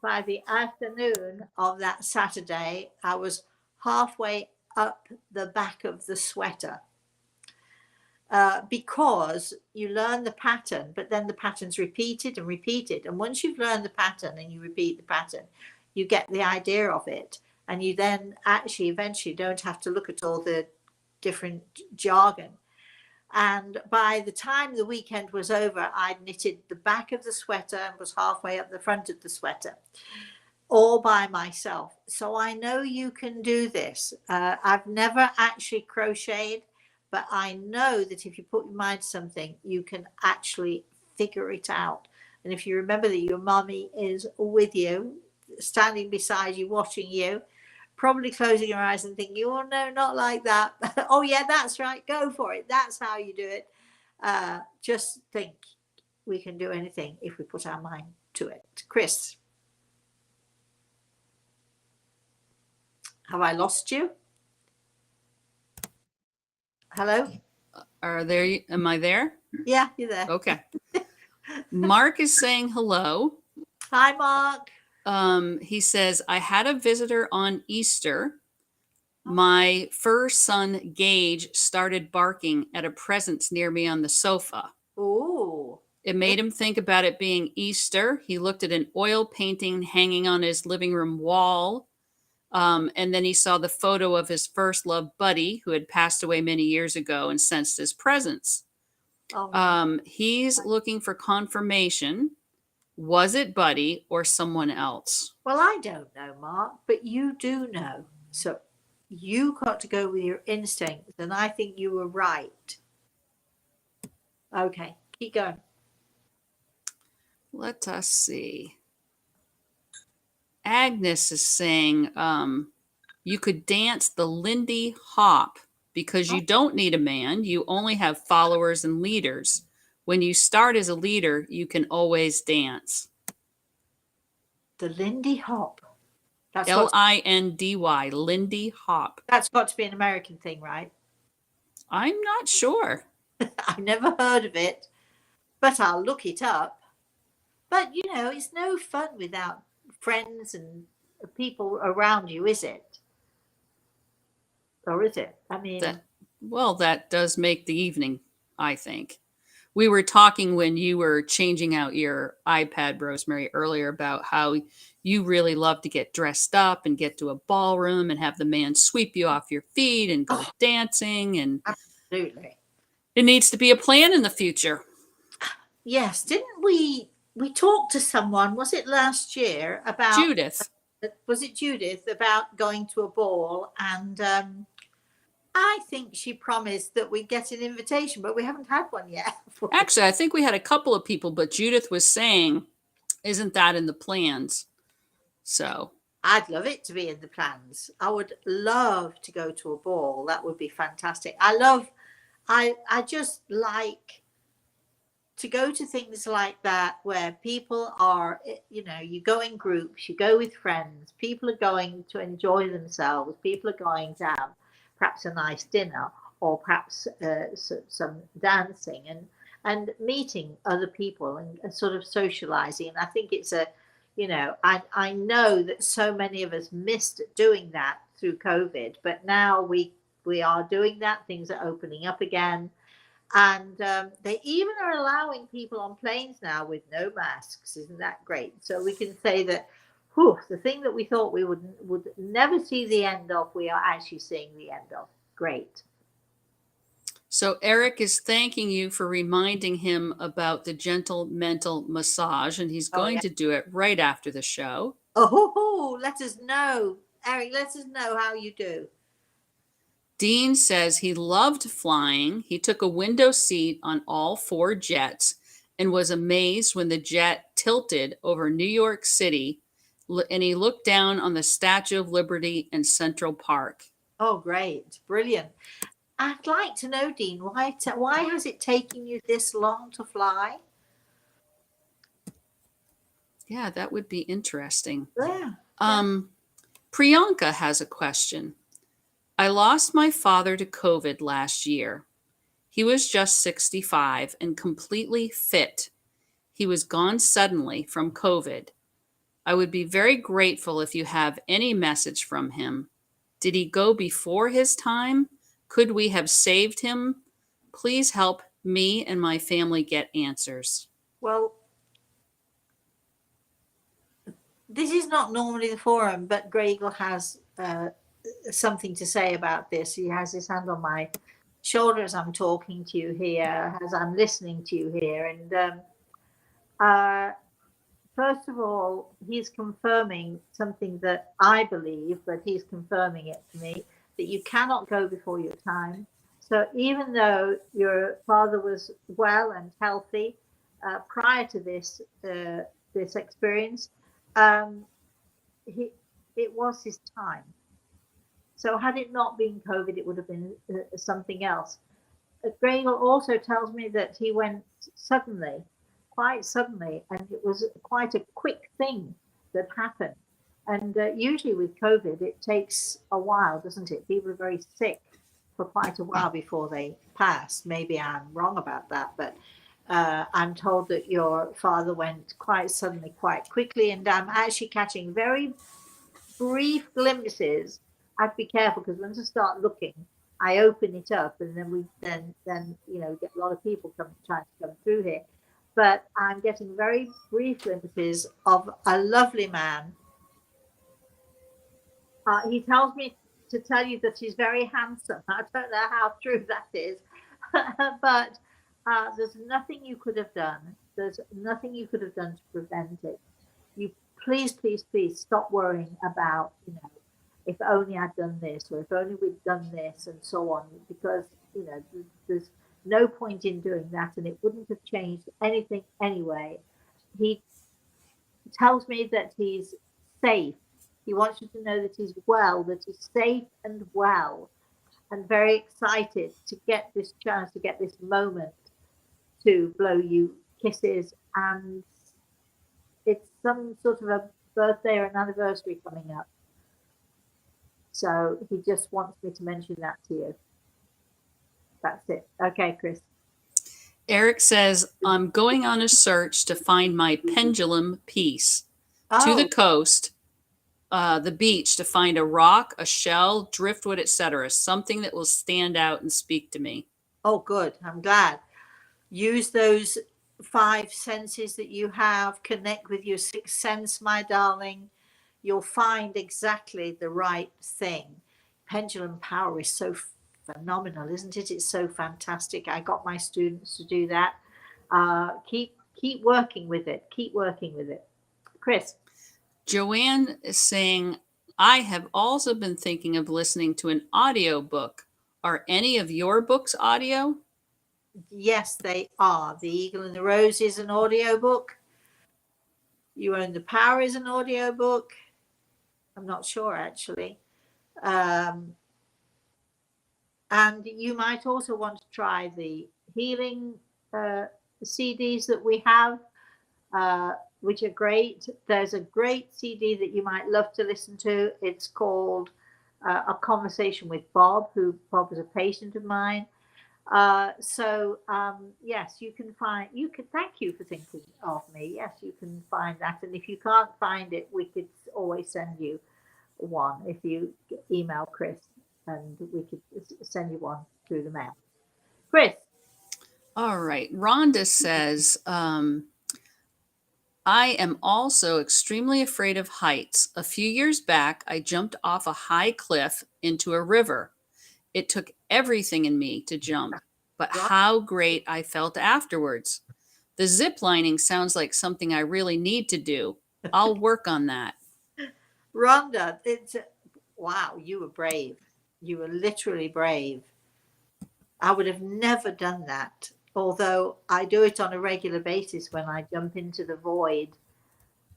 By the afternoon of that Saturday, I was halfway up the back of the sweater, because you learn the pattern, but then the pattern's repeated and repeated. And once you've learned the pattern and you repeat the pattern, you get the idea of it. And you then actually eventually don't have to look at all the different jargon. And by the time the weekend was over, I'd knitted the back of the sweater and was halfway up the front of the sweater, all by myself. So I know you can do this. I've never actually crocheted, but I know that if you put your mind to something, you can actually figure it out. And if you remember that your mommy is with you, standing beside you, watching you, probably closing your eyes and thinking, oh no, not like that. Oh yeah, that's right, go for it. That's how you do it. Just think, we can do anything if we put our mind to it. Chris, have I lost you? Hello? Am I there? Yeah, you're there. Okay. Mark is saying hello. Hi, Mark. He says, I had a visitor on Easter. My fur son, Gage, started barking at a presence near me on the sofa. Ooh. It made him think about it being Easter. He looked at an oil painting hanging on his living room wall. And then he saw the photo of his first love, Buddy, who had passed away many years ago, and sensed his presence. Oh. He's looking for confirmation. Was it Buddy or someone else? Well, I don't know, Mark, but you do know. So you got to go with your instincts, and I think you were right. Okay, keep going. Let us see. Agnes is saying you could dance the Lindy Hop because you don't need a man. You only have followers and leaders. When you start as a leader, you can always dance. The Lindy Hop. Lindy, Lindy Hop. That's got to be an American thing, right? I'm not sure. I've never heard of it, but I'll look it up. But you know, it's no fun without friends and people around you, is it? Or is it? I mean, That does make the evening, I think. We were talking when you were changing out your iPad, Rosemary, earlier about how you really love to get dressed up and get to a ballroom and have the man sweep you off your feet and go oh, dancing. And absolutely. it needs to be a plan in the future. Yes, didn't we talked to someone, was it last year, about Judith. was it Judith, about going to a ball, and I think she promised that we'd get an invitation, but we haven't had one yet. Actually, I think we had a couple of people, but Judith was saying, isn't that in the plans? So, I'd love it to be in the plans. I would love to go to a ball. That would be fantastic. I just like to go to things like that where people are, you know, you go in groups, you go with friends, people are going to enjoy themselves, people are going to have perhaps a nice dinner, or perhaps some dancing, and meeting other people, and sort of socializing. And I think it's a, you know, I know that so many of us missed doing that through COVID, but now we are doing that. Things are opening up again, and they even are allowing people on planes now with no masks. Isn't that great? So we can say that, whew, the thing that we thought we would never see the end of, we are actually seeing the end of. Great. so Eric is thanking you for reminding him about the gentle mental massage, and he's Oh going yeah. to do it right after the show. Oh, let us know, Eric. Let us know how you do. Dean says he loved flying. He took a window seat on all four jets and was amazed when the jet tilted over New York City and he looked down on the Statue of Liberty in Central Park. Oh, great, brilliant. I'd like to know, Dean, why has it taken you this long to fly? Yeah, that would be interesting. Yeah. Um, Priyanka has a question. I lost my father to COVID last year. He was just 65 and completely fit. He was gone suddenly from COVID. I would be very grateful if you have any message from him. Did he go before his time? Could we have saved him? Please help me and my family get answers. Well, this is not normally the forum, but Gregor has something to say about this. He has his hand on my shoulder as I'm talking to you here, as I'm listening to you here. And uh, first of all, he's confirming something that I believe, but he's confirming it to me, that you cannot go before your time. So even though your father was well and healthy prior to this experience, um, he, it was his time. So had it not been COVID, it would have been something else. Gregor also tells me that he went suddenly, quite suddenly, and it was quite a quick thing that happened. And usually with COVID, it takes a while, doesn't it? People are very sick for quite a while before they pass. Maybe I'm wrong about that, but I'm told that your father went quite suddenly, quite quickly, and I'm actually catching very brief glimpses. I'd be careful because once I start looking, I open it up, and then then you know, get a lot of people trying to come through here. But I'm getting very brief glimpses of a lovely man. He tells me to tell you that he's very handsome. I don't know how true that is, but there's nothing you could have done. There's nothing you could have done to prevent it. You please stop worrying about, you know, if only I'd done this, or if only we'd done this, and so on, because you know there's no point in doing that, and it wouldn't have changed anything anyway. He tells me that he's safe. He wants you to know that he's well, that he's safe and well, and very excited to get this chance, to get this moment to blow you kisses. And it's some sort of a birthday or an anniversary coming up. So he just wants me to mention that to you. That's it. Okay, Chris. Eric says, I'm going on a search to find my pendulum piece. To the Oh, coast, the beach, to find a rock, a shell, driftwood, etc. Something that will stand out and speak to me. oh, good. I'm glad. Use those five senses that you have. Connect with your sixth sense, my darling. You'll find exactly the right thing. Pendulum power is so phenomenal, isn't it? It's so fantastic. I got my students to do that. Keep working with it. Keep working with it. Chris. Joanne is saying, I have also been thinking of listening to an audio book. Are any of your books audio? Yes, they are. The Eagle and the Rose is an audiobook. You Own the Power is an audiobook. I'm not sure actually. Um, and you might also want to try the healing CDs that we have, which are great. There's a great CD that you might love to listen to. It's called A Conversation with Bob, Bob was a patient of mine. Yes, you can thank you for thinking of me. Yes, you can find that. And if you can't find it, we could always send you one if you email Chris, and we could send you one through the mail. Chris. All right. Rhonda says, I am also extremely afraid of heights. A few years back, I jumped off a high cliff into a river. It took everything in me to jump, but how great I felt afterwards. The zip lining sounds like something I really need to do. I'll work on that. Rhonda, wow, you were brave. You were literally brave. I would have never done that, although I do it on a regular basis when I jump into the void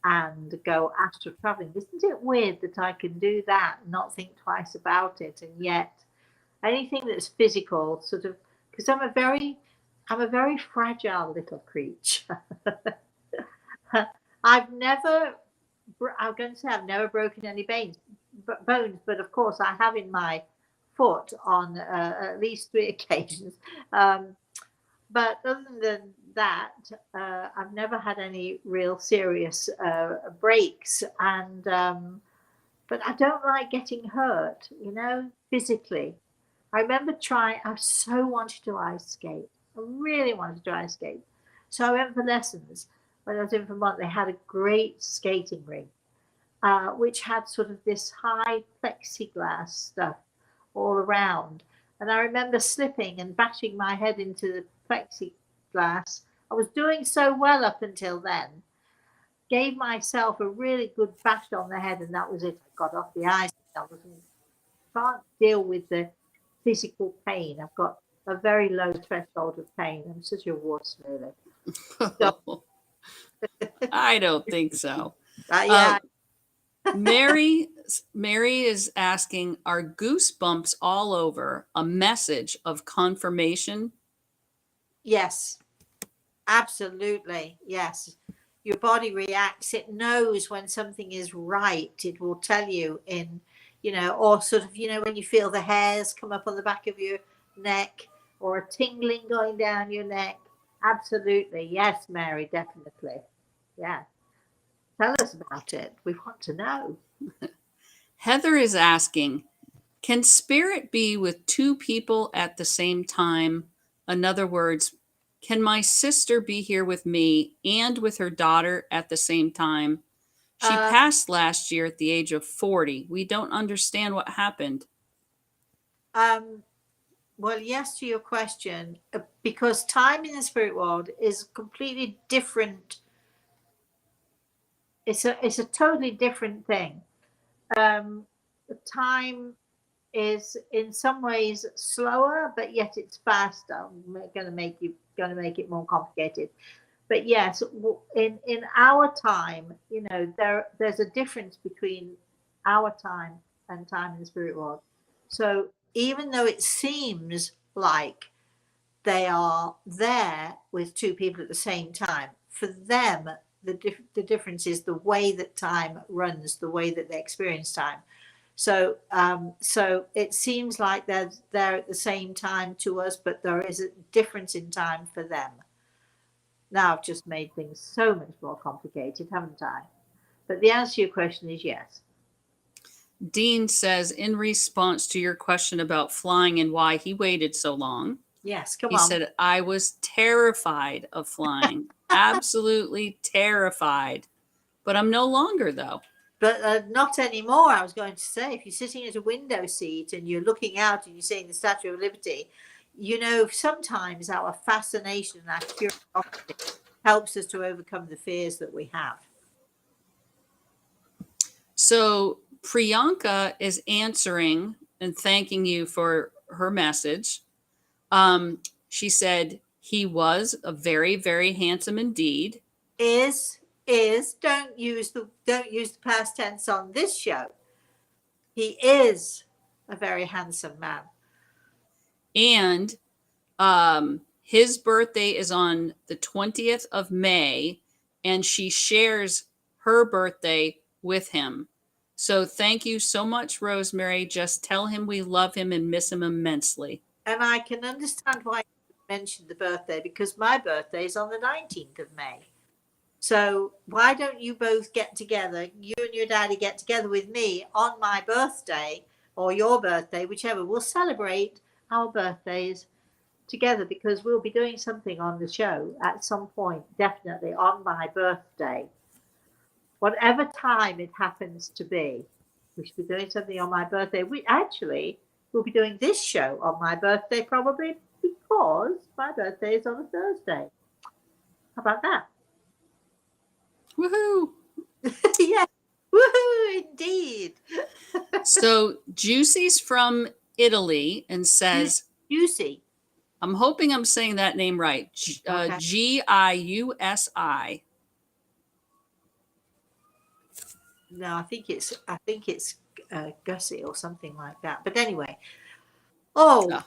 and go astral traveling. Isn't it weird that I can do that and not think twice about it? And yet anything that's physical, sort of, because I'm a very fragile little creature. I'm going to say I've never broken any bones, but of course I have in my foot on at least 3 occasions. But other than that, I've never had any real serious breaks, and but I don't like getting hurt, physically. I remember I so wanted to ice skate. I really wanted to ice skate. So I went for lessons when I was in Vermont. They had a great skating rink, which had sort of this high plexiglass stuff all around. And I remember slipping and bashing my head into the plexiglass. I was doing so well up until then. Gave myself a really good bash on the head, and that was it. I got off the ice. Can't deal with the physical pain. I've got a very low threshold of pain. I'm such a wuss, really. So, I don't think so. yeah. Mary is asking, are goosebumps all over a message of confirmation? Yes, absolutely. Yes. Your body reacts. It knows when something is right. It will tell you or sort of, when you feel the hairs come up on the back of your neck or a tingling going down your neck. Absolutely. Yes, Mary, definitely. Yeah. Tell us about it. We want to know. Heather is asking, can spirit be with two people at the same time? In other words, can my sister be here with me and with her daughter at the same time? She passed last year at the age of 40. We don't understand what happened. Well, yes to your question, because time in the spirit world is completely different. It's a totally different thing. Time is in some ways slower, but yet it's faster. I'm going to make it more complicated. But yes, in our time, there's a difference between our time and time in the spirit world. So even though it seems like they are there with two people at the same time, for them, the difference is the way that time runs, the way that they experience time. So so it seems like they're at the same time to us, but there is a difference in time for them. Now I've just made things so much more complicated, haven't I? But the answer to your question is yes. Dean says, in response to your question about flying and why he waited so long, Yes, come he on. said, I was terrified of flying, absolutely terrified. But I'm no longer, though. But not anymore, I was going to say. If you're sitting at a window seat and you're looking out and you're seeing the Statue of Liberty, you know, sometimes our fascination and our curiosity helps us to overcome the fears that we have. So Priyanka is answering and thanking you for her message. She said he was a very, very handsome indeed. Is don't use the past tense on this show. He is a very handsome man. And his birthday is on the 20th of May, and she shares her birthday with him. So thank you so much, Rosemary. Just tell him we love him and miss him immensely. And I can understand why you mentioned the birthday, because my birthday is on the 19th of May. So why don't you both get together, you and your daddy get together with me on my birthday or your birthday, whichever. We'll celebrate our birthdays together, because we'll be doing something on the show at some point, definitely on my birthday. Whatever time it happens to be, we should be doing something on my birthday. We actually will be doing this show on my birthday, probably because my birthday is on a Thursday. How about that? Woohoo! Yeah, woohoo, indeed. So Juicy's from Italy and says, Juicy. I'm hoping I'm saying that name right. Okay. Giusi. No, I think it's Gussie or something like that. But anyway, oh,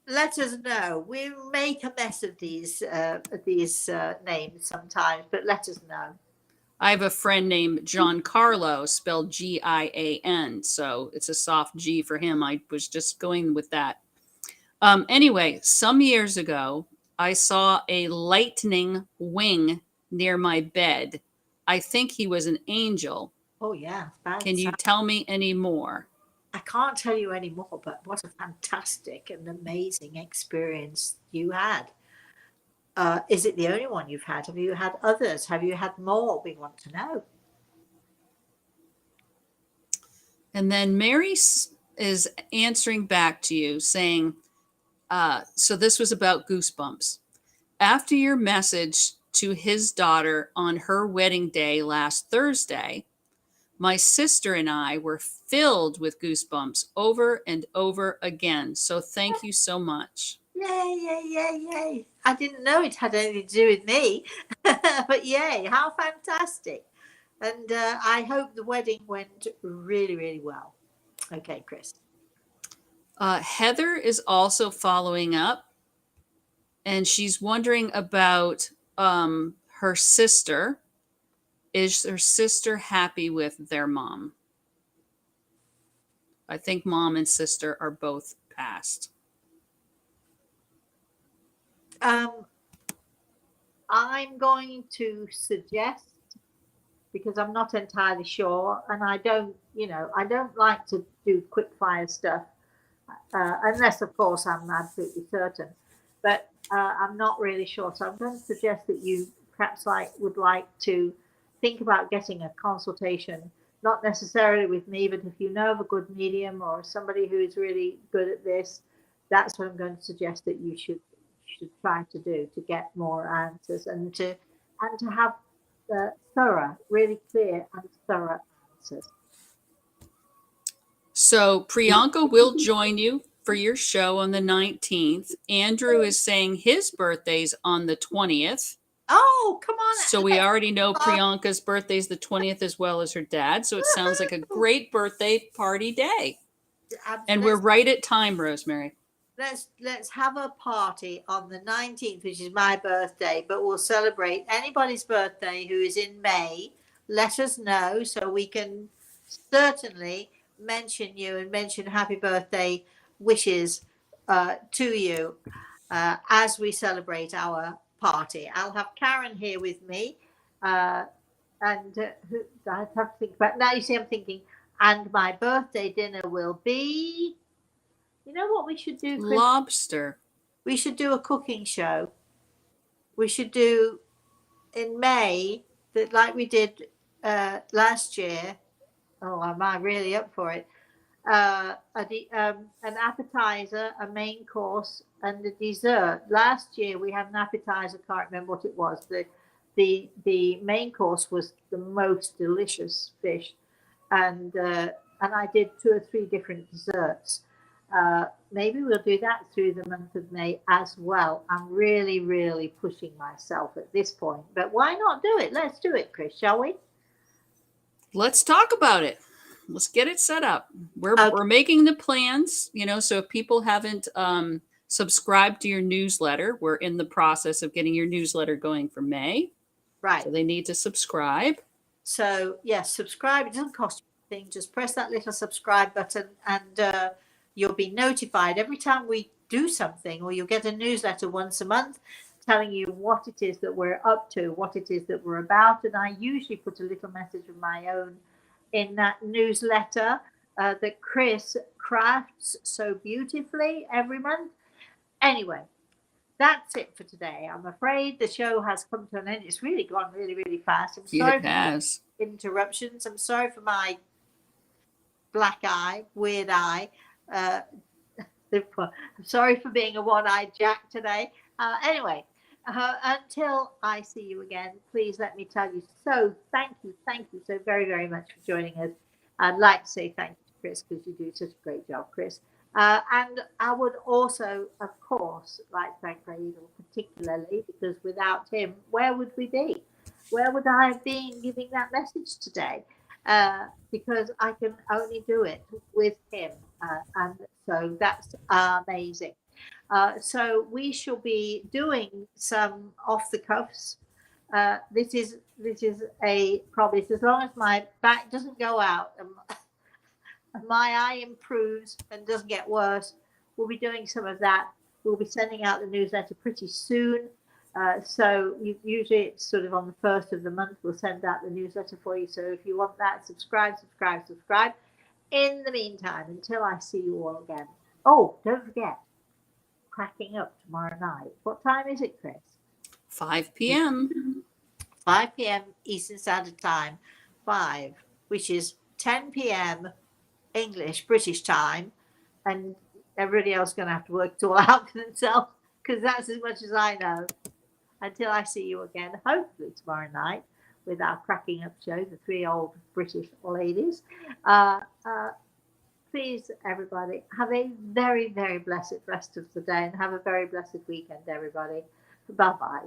let us know. We make a mess of these names sometimes, but let us know. I have a friend named Giancarlo, spelled Gian. So it's a soft G for him. I was just going with that. Anyway, some years ago, I saw a lightning wing near my bed. I think he was an angel. Oh yeah, Can you tell me any more? I can't tell you any more, but what a fantastic and amazing experience you had. Is it the only one you've had? Have you had others? Have you had more? We want to know. And then Mary is answering back to you saying, so this was about Goosebumps. After your message to his daughter on her wedding day last Thursday, my sister and I were filled with goosebumps over and over again. So thank you so much. Yay, yay, yay, yay. I didn't know it had anything to do with me, but yay, how fantastic. And I hope the wedding went really, really well. Okay, Chris. Heather is also following up, and she's wondering about her sister. Is her sister happy with their mom? I think mom and sister are both passed. I'm going to suggest, because I'm not entirely sure, and I don't like to do quick fire stuff, unless of course I'm absolutely certain. But I'm not really sure, so I'm going to suggest that you perhaps would like to think about getting a consultation, not necessarily with me, but if you know of a good medium or somebody who is really good at this, that's what I'm going to suggest that you should try to do, to get more answers and to have thorough, really clear and thorough answers. So Priyanka will join you for your show on the 19th. Andrew is saying his birthday's on the 20th. Oh, come on. So we already know Priyanka's birthday is the 20th as well as her dad. So it sounds like a great birthday party day. And we're right at time, Rosemary. Let's have a party on the 19th, which is my birthday, but we'll celebrate anybody's birthday who is in May. Let us know so we can certainly mention you and mention happy birthday wishes to you as we celebrate our party. I'll have Karen here with me. And I have to think about now. You see, I'm thinking, and my birthday dinner will be. You know what we should do, Chris? Lobster. We should do a cooking show. We should do in May that like we did last year. Oh, am I really up for it? An appetizer, a main course, and a dessert. Last year we had an appetizer. Can't remember what it was. The main course was the most delicious fish, and I did 2 or 3 different desserts. Maybe we'll do that through the month of May as well. I'm really, really pushing myself at this point, but why not do it? Let's do it, Chris, shall we? Let's talk about it. Let's get it set up. We're making the plans, so if people haven't subscribed to your newsletter, we're in the process of getting your newsletter going for May. Right. So they need to subscribe. So yes, subscribe. It doesn't cost you anything. Just press that little subscribe button and you'll be notified every time we do something, or you'll get a newsletter once a month telling you what it is that we're up to, what it is that we're about. And I usually put a little message of my own in that newsletter that Chris crafts so beautifully every month. Anyway, that's it for today. I'm afraid the show has come to an end. It's really gone really, really fast. I'm sorry for interruptions. I'm sorry for my black eye, weird eye. I'm sorry for being a one-eyed Jack today. Anyway, until I see you again, please let me tell you thank you so very, very much for joining us. I'd like to say thank you to Chris, because you do such a great job, Chris. And I would also, of course, like to thank Cradle particularly, because without him, where would we be? Where would I have been giving that message today? Because I can only do it with him. And so that's amazing. So we shall be doing some off the cuffs. This is a promise. As long as my back doesn't go out and my eye improves and doesn't get worse, we'll be doing some of that. We'll be sending out the newsletter pretty soon. So usually it's sort of on the 1st of the month, we'll send out the newsletter for you. So if you want that, subscribe. In the meantime, until I see you all again. Oh, don't forget, cracking up tomorrow night. What time is it, Chris? 5 p.m. 5 p.m. Eastern Standard Time. 5, which is 10 p.m. English, British time. And everybody else is going to have to work it all out for themselves, because that's as much as I know. Until I see you again, hopefully tomorrow night, with our cracking up show, the 3 old British ladies. Please, everybody, have a very, very blessed rest of the day, and have a very blessed weekend, everybody. Bye-bye.